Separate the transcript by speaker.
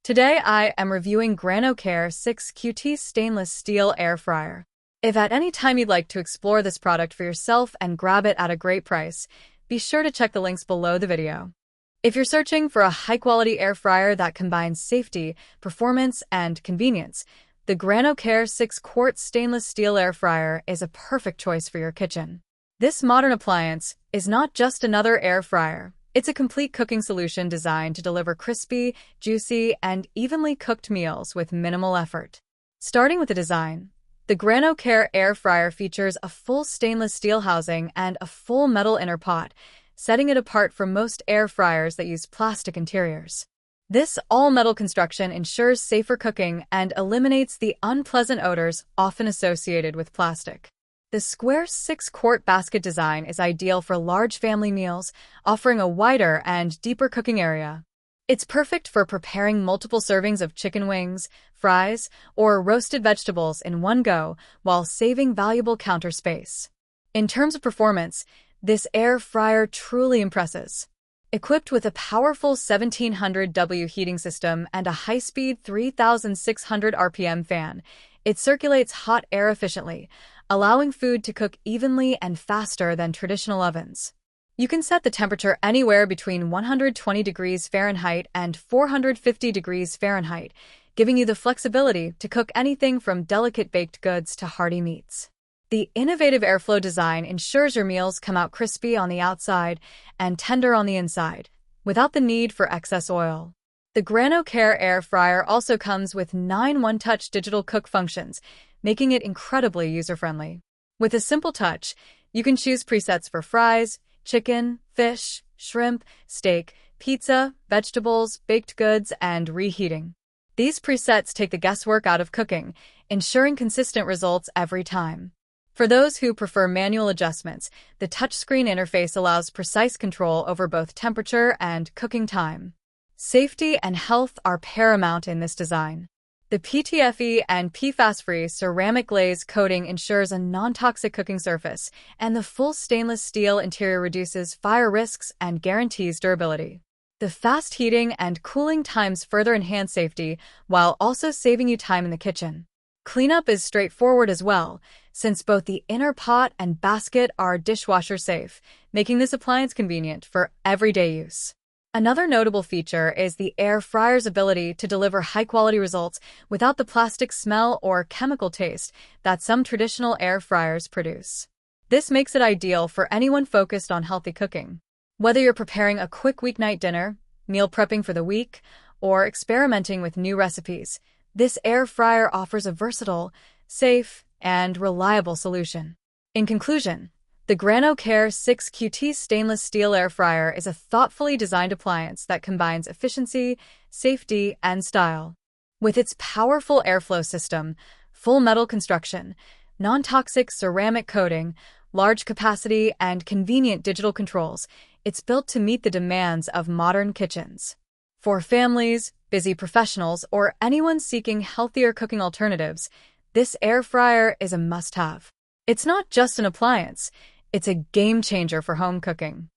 Speaker 1: Today I am reviewing Grano Care 6QT Stainless Steel Air Fryer. If at any time you'd like to explore this product for yourself and grab it at a great price, be sure to check the links below the video. If you're searching for a high-quality air fryer that combines safety, performance, and convenience, the Grano Care 6-quart stainless steel air fryer is a perfect choice for your kitchen. This modern appliance is not just another air fryer. It's a complete cooking solution designed to deliver crispy, juicy, and evenly cooked meals with minimal effort. Starting with the design, the Grano Care air fryer features a full stainless steel housing and a full metal inner pot, setting it apart from most air fryers that use plastic interiors. This all-metal construction ensures safer cooking and eliminates the unpleasant odors often associated with plastic. The square 6-quart basket design is ideal for large family meals, offering a wider and deeper cooking area. It's perfect for preparing multiple servings of chicken wings, fries, or roasted vegetables in one go while saving valuable counter space. In terms of performance, this air fryer truly impresses. Equipped with a powerful 1700W heating system and a high-speed 3600 RPM fan, it circulates hot air efficiently, allowing food to cook evenly and faster than traditional ovens. You can set the temperature anywhere between 120 degrees Fahrenheit and 450 degrees Fahrenheit, giving you the flexibility to cook anything from delicate baked goods to hearty meats. The innovative airflow design ensures your meals come out crispy on the outside and tender on the inside, without the need for excess oil. The Grano Care air fryer also comes with 9 one-touch digital cook functions, making it incredibly user-friendly. With a simple touch, you can choose presets for fries, chicken, fish, shrimp, steak, pizza, vegetables, baked goods, and reheating. These presets take the guesswork out of cooking, ensuring consistent results every time. For those who prefer manual adjustments, the touchscreen interface allows precise control over both temperature and cooking time. Safety and health are paramount in this design. The PTFE and PFAS-free ceramic glaze coating ensures a non-toxic cooking surface, and the full stainless steel interior reduces fire risks and guarantees durability. The fast heating and cooling times further enhance safety while also saving you time in the kitchen. Cleanup is straightforward as well, since both the inner pot and basket are dishwasher-safe, making this appliance convenient for everyday use. Another notable feature is the air fryer's ability to deliver high-quality results without the plastic smell or chemical taste that some traditional air fryers produce. This makes it ideal for anyone focused on healthy cooking. Whether you're preparing a quick weeknight dinner, meal prepping for the week, or experimenting with new recipes, this air fryer offers a versatile, safe, and reliable solution. In conclusion, the Grano Care 6QT stainless steel air fryer is a thoughtfully designed appliance that combines efficiency, safety, and style. With its powerful airflow system, full metal construction, non-toxic ceramic coating, large capacity, and convenient digital controls, it's built to meet the demands of modern kitchens. For families, busy professionals, or anyone seeking healthier cooking alternatives, this air fryer is a must-have. It's not just an appliance. It's a game changer for home cooking.